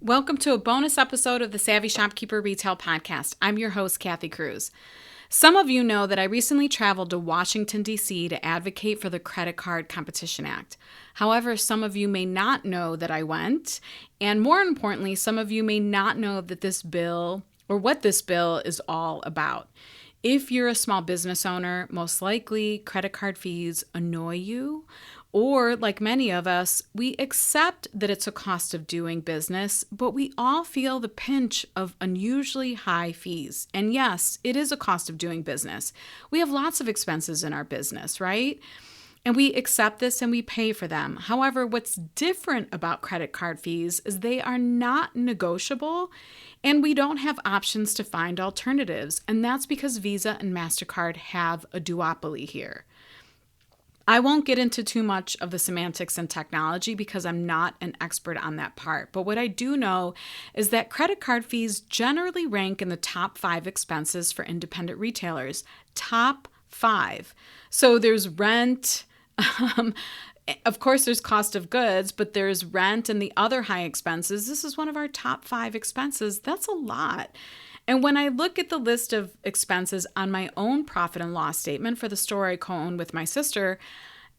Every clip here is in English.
Welcome to a bonus episode of the Savvy Shopkeeper Retail Podcast. I'm your host, Kathy Cruz. Some of you know that I recently traveled to Washington, D.C. to advocate for the Credit Card Competition Act. However, some of you may not know that I went, and more importantly, some of you may not know that this bill or what this bill is all about. If you're a small business owner, most likely credit card fees annoy you, or like many of us, we accept that it's a cost of doing business, but we all feel the pinch of unusually high fees. And yes, it is a cost of doing business. We have lots of expenses in our business, right? And we accept this and we pay for them. However, what's different about credit card fees is they are not negotiable and we don't have options to find alternatives. And that's because Visa and Mastercard have a duopoly here. I won't get into too much of the semantics and technology because I'm not an expert on that part. But what I do know is that credit card fees generally rank in the top 5 expenses for independent retailers. Top 5. So there's rent. Of course, there's cost of goods, but there's rent and the other high expenses. This is one of our top 5 expenses. That's a lot. And when I look at the list of expenses on my own profit and loss statement for the store I co-own with my sister,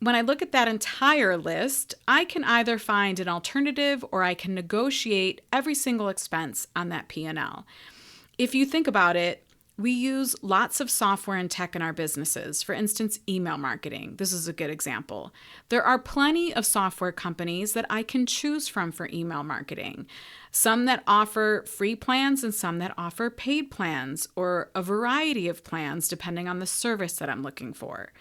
when I look at that entire list, I can either find an alternative or I can negotiate every single expense on that P&L. If you think about it, we use lots of software and tech in our businesses. For instance, email marketing. This is a good example. There are plenty of software companies that I can choose from for email marketing. Some that offer free plans and some that offer paid plans or a variety of plans depending on the service that I'm looking for.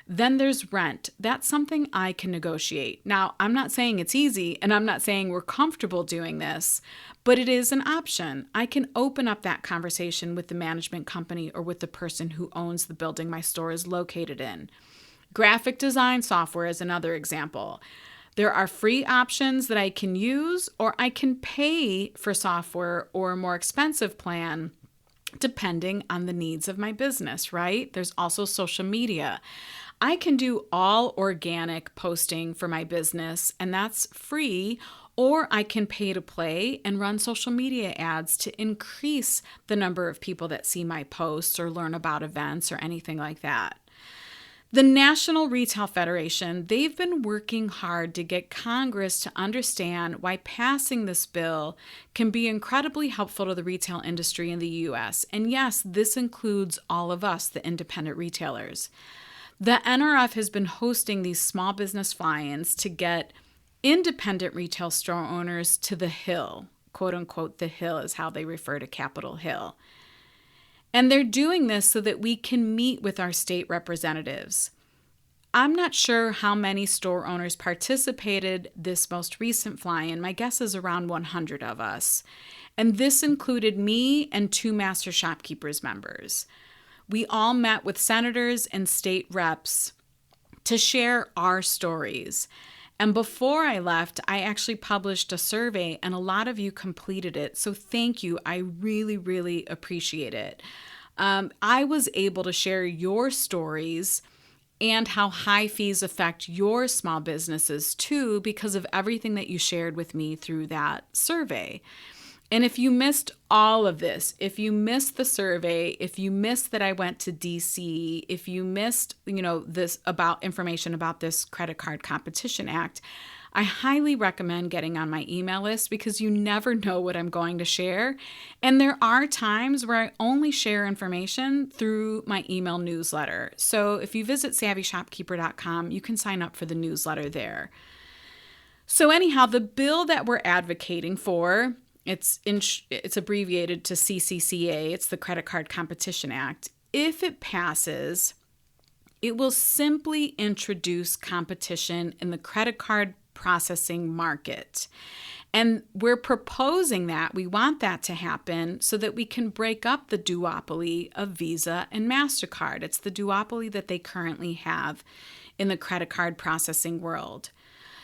Then there's rent. That's something I can negotiate. Now, I'm not saying it's easy and I'm not saying we're comfortable doing this, but it is an option. I can open up that conversation with the management company or with the person who owns the building my store is located in. Graphic design software is another example. There are free options that I can use, or I can pay for software or a more expensive plan depending on the needs of my business, right? There's also social media. I can do all organic posting for my business, and that's free, or I can pay to play and run social media ads to increase the number of people that see my posts or learn about events or anything like that. The National Retail Federation, they've been working hard to get Congress to understand why passing this bill can be incredibly helpful to the retail industry in the U.S. And yes, this includes all of us, the independent retailers. The NRF has been hosting these small business fly-ins to get independent retail store owners to the Hill. Quote unquote, the Hill is how they refer to Capitol Hill. And they're doing this so that we can meet with our state representatives. I'm not sure how many store owners participated this most recent fly-in. My guess is around 100 of us. And this included me and 2 Master Shopkeepers members. We all met with senators and state reps to share our stories. And before I left, I actually published a survey and a lot of you completed it. So thank you. I really, really appreciate it. I was able to share your stories and how high fees affect your small businesses too because of everything that you shared with me through that survey. And if you missed all of this, if you missed the survey, if you missed that I went to DC, if you missed, this about information about this Credit Card Competition Act, I highly recommend getting on my email list because you never know what I'm going to share. And there are times where I only share information through my email newsletter. So if you visit savvyshopkeeper.com, you can sign up for the newsletter there. So anyhow, the bill that we're advocating for, it's abbreviated to CCCA. It's the Credit Card Competition Act. If it passes, it will simply introduce competition in the credit card processing market. And we're proposing that. We want that to happen so that we can break up the duopoly of Visa and Mastercard. It's the duopoly that they currently have in the credit card processing world.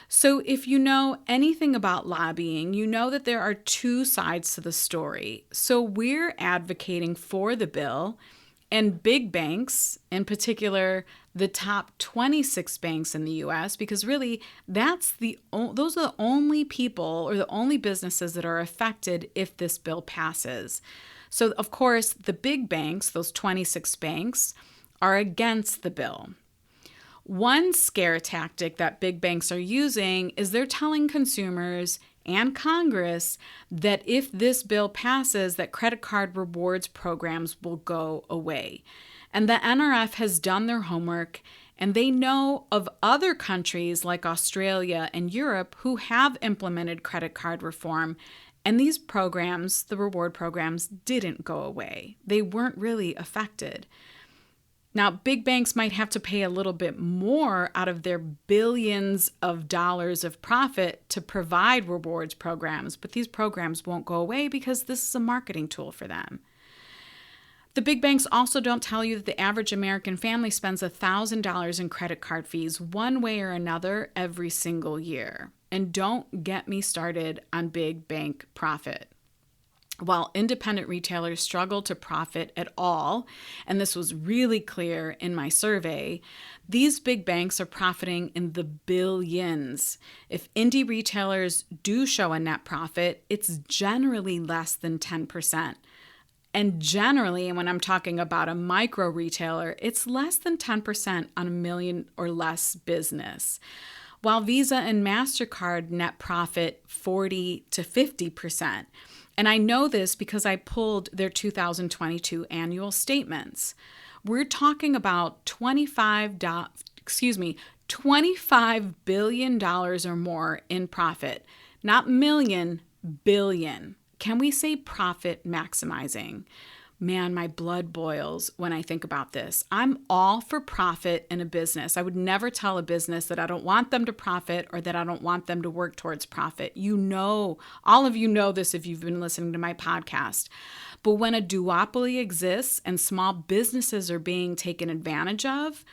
So if you know anything about lobbying, you know that there are 2 sides to the story. So we're advocating for the bill And big banks, in particular, the top 26 banks in the US, because really those are the only people or the only businesses that are affected if this bill passes. So, of course, the big banks, those 26 banks, are against the bill. One scare tactic that big banks are using is they're telling consumers and Congress that if this bill passes, that credit card rewards programs will go away. And the NRF has done their homework, and they know of other countries like Australia and Europe who have implemented credit card reform, and these programs, the reward programs, didn't go away. They weren't really affected. Now, big banks might have to pay a little bit more out of their billions of dollars of profit to provide rewards programs, but these programs won't go away because this is a marketing tool for them. The big banks also don't tell you that the average American family spends $1,000 in credit card fees one way or another every single year. And don't get me started on big bank profit. While independent retailers struggle to profit at all, and this was really clear in my survey, these big banks are profiting in the billions. If indie retailers do show a net profit, it's generally less than 10%. And generally, when I'm talking about a micro retailer, it's less than 10% on $1 million or less business. While Visa and Mastercard net profit 40 to 50%. And I know this because I pulled their 2022 annual statements. We're talking about $25 billion or more in profit, not million, billion. Can we say profit maximizing? Man, my blood boils when I think about this. I'm all for profit in a business. I would never tell a business that I don't want them to profit or that I don't want them to work towards profit. You know, all of you know this if you've been listening to my podcast. But when a duopoly exists and small businesses are being taken advantage of,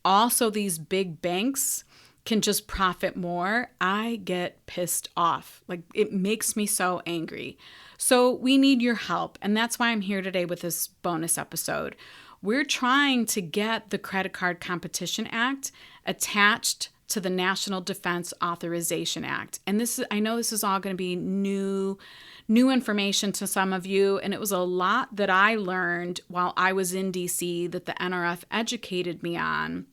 also these big banks can just profit more, I get pissed off. Like, it makes me so angry. So we need your help, and that's why I'm here today with this bonus episode. We're trying to get the Credit Card Competition Act attached to the National Defense Authorization Act. And I know this is all going to be new information to some of you, and it was a lot that I learned while I was in DC that the NRF educated me on.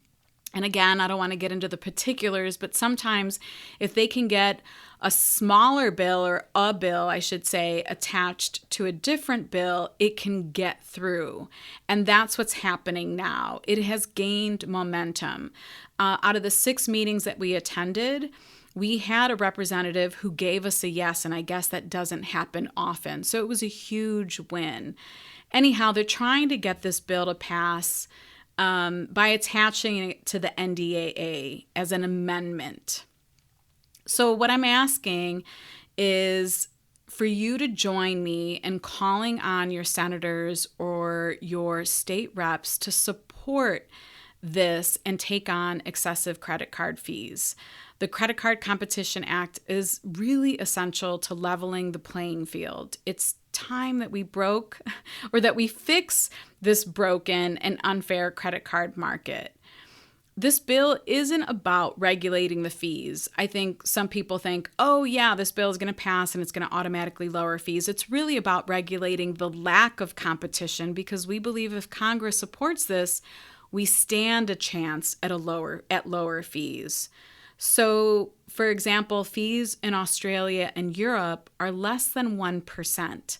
And again, I don't want to get into the particulars, but sometimes if they can get a smaller bill, or a bill, I should say, attached to a different bill, it can get through. And that's what's happening now. It has gained momentum. Out of the 6 meetings that we attended, we had a representative who gave us a yes, and I guess that doesn't happen often. So it was a huge win. Anyhow, they're trying to get this bill to pass by attaching it to the NDAA as an amendment. So what I'm asking is for you to join me in calling on your senators or your state reps to support this and take on excessive credit card fees. The Credit Card Competition Act is really essential to leveling the playing field. It's time that we fix this broken and unfair credit card market. This bill isn't about regulating the fees. I think some people think, oh yeah, this bill is going to pass and it's going to automatically lower fees. It's really about regulating the lack of competition, because we believe if Congress supports this, we stand a chance at lower fees. So, for example, fees in Australia and Europe are less than 1%,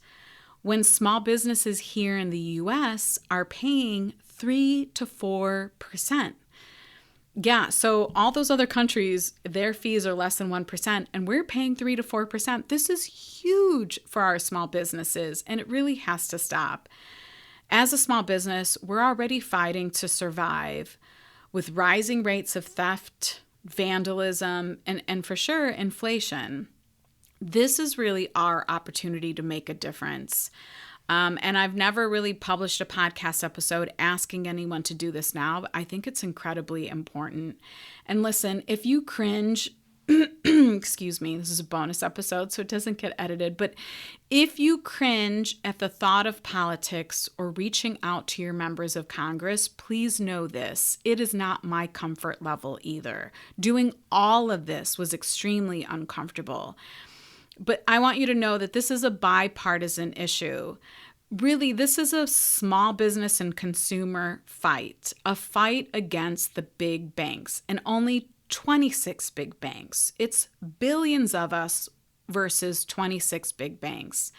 when small businesses here in the US are paying 3 to 4%. Yeah, so all those other countries, their fees are less than 1%, and we're paying 3 to 4%. This is huge for our small businesses, and it really has to stop. As a small business, we're already fighting to survive with rising rates of theft, vandalism, and for sure, inflation. This is really our opportunity to make a difference. And I've never really published a podcast episode asking anyone to do this now, but I think it's incredibly important. And listen, if you cringe excuse me, this is a bonus episode, so it doesn't get edited. But if you cringe at the thought of politics or reaching out to your members of Congress, please know this. It is not my comfort level either. Doing all of this was extremely uncomfortable. But I want you to know that this is a bipartisan issue. Really, this is a small business and consumer fight, a fight against the big banks, and only 26 big banks. It's billions of us versus 26 big banks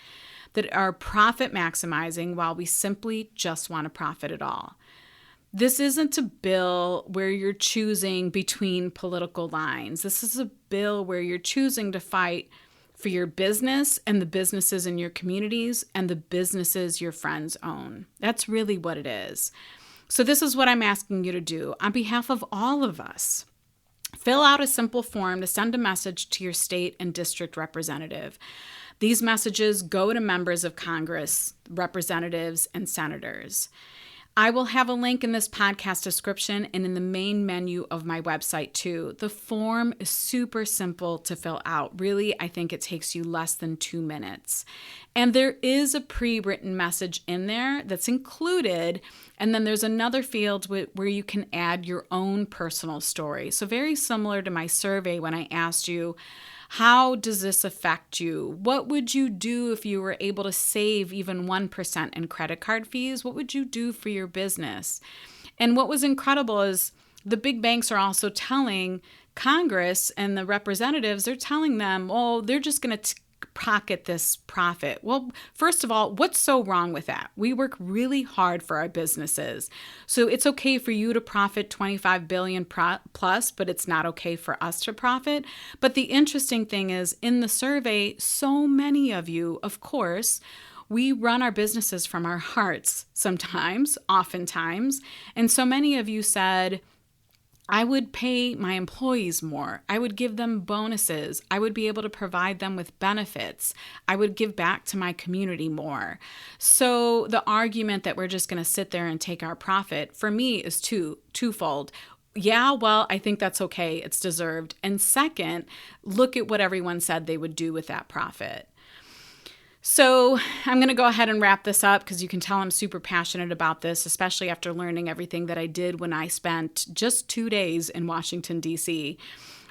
that are profit maximizing while we simply just want to profit at all. This isn't a bill where you're choosing between political lines. This is a bill where you're choosing to fight for your business and the businesses in your communities and the businesses your friends own. That's really what it is. So this is what I'm asking you to do on behalf of all of us. Fill out a simple form to send a message to your state and district representative. These messages go to members of Congress, representatives, and senators. I will have a link in this podcast description and in the main menu of my website too. The form is super simple to fill out. Really, I think it takes you less than 2 minutes. And there is a pre-written message in there that's included. And then there's another field where you can add your own personal story. So very similar to my survey when I asked you, how does this affect you? What would you do if you were able to save even 1% in credit card fees? What would you do for your business? And what was incredible is the big banks are also telling Congress and the representatives, they're telling them, oh, they're just going to pocket this profit. Well, first of all, what's so wrong with that? We work really hard for our businesses. So it's okay for you to profit 25 billion plus, but it's not okay for us to profit. But the interesting thing is in the survey, so many of you, of course, we run our businesses from our hearts sometimes, oftentimes. And so many of you said, I would pay my employees more. I would give them bonuses. I would be able to provide them with benefits. I would give back to my community more. So the argument that we're just going to sit there and take our profit, for me, is twofold. Yeah, well, I think that's okay. It's deserved. And second, look at what everyone said they would do with that profit. So I'm going to go ahead and wrap this up because you can tell I'm super passionate about this, especially after learning everything that I did when I spent just 2 days in Washington, D.C.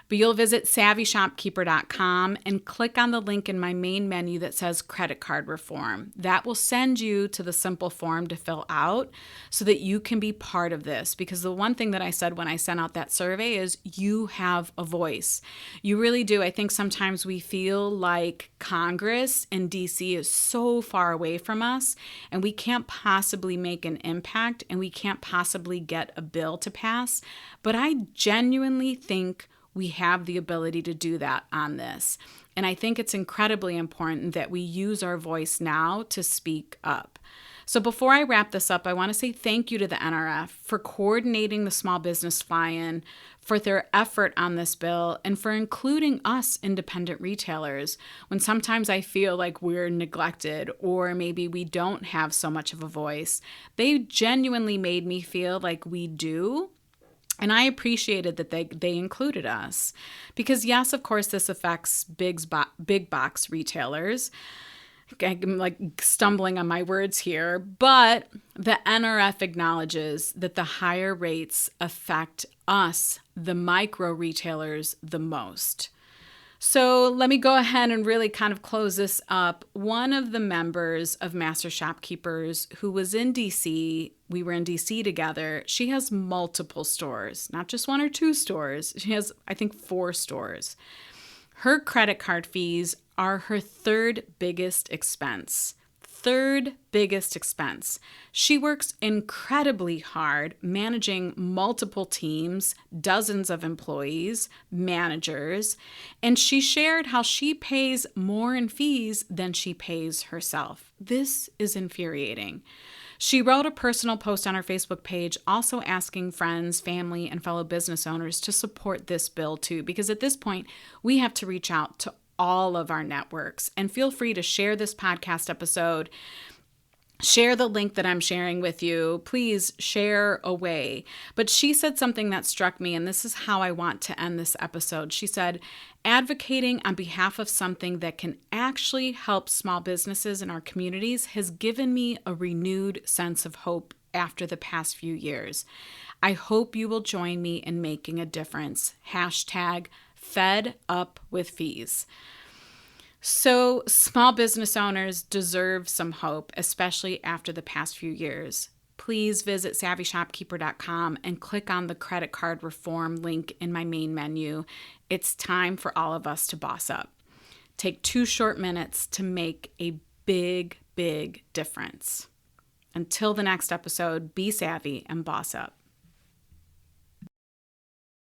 But you'll visit SavvyShopkeeper.com and click on the link in my main menu that says credit card reform. That will send you to the simple form to fill out so that you can be part of this. Because the one thing that I said when I sent out that survey is you have a voice. You really do. I think sometimes we feel like Congress in DC is so far away from us and we can't possibly make an impact and we can't possibly get a bill to pass. But I genuinely think we have the ability to do that on this. And I think it's incredibly important that we use our voice now to speak up. So before I wrap this up, I want to say thank you to the NRF for coordinating the small business fly-in, for their effort on this bill, and for including us independent retailers when sometimes I feel like we're neglected or maybe we don't have so much of a voice. They genuinely made me feel like we do. And I appreciated that they included us because, yes, of course, this affects big box retailers. I'm like stumbling on my words here, but the NRF acknowledges that the higher rates affect us, the micro retailers, the most. So let me go ahead and really kind of close this up. One of the members of Master Shopkeepers who was in DC, we were in DC together, she has multiple stores, not just 1 or 2 stores. She has, I think, 4 stores. Her credit card fees are her third biggest expense. She works incredibly hard managing multiple teams, dozens of employees, managers, and she shared how she pays more in fees than she pays herself. This is infuriating. She wrote a personal post on her Facebook page also asking friends, family, and fellow business owners to support this bill too, because at this point, we have to reach out to all of our networks. And feel free to share this podcast episode share the link that I'm sharing with you. Please share away. But she said something that struck me, and this is how I want to end this episode. She said, advocating on behalf of something that can actually help small businesses in our communities has given me a renewed sense of hope after the past few years. I hope you will join me in making a difference. Hashtag Fed Up with Fees. So small business owners deserve some hope, especially after the past few years. Please visit SavvyShopkeeper.com and click on the credit card reform link in my main menu. It's time for all of us to boss up. Take 2 short minutes to make a big, big difference. Until the next episode, be savvy and boss up.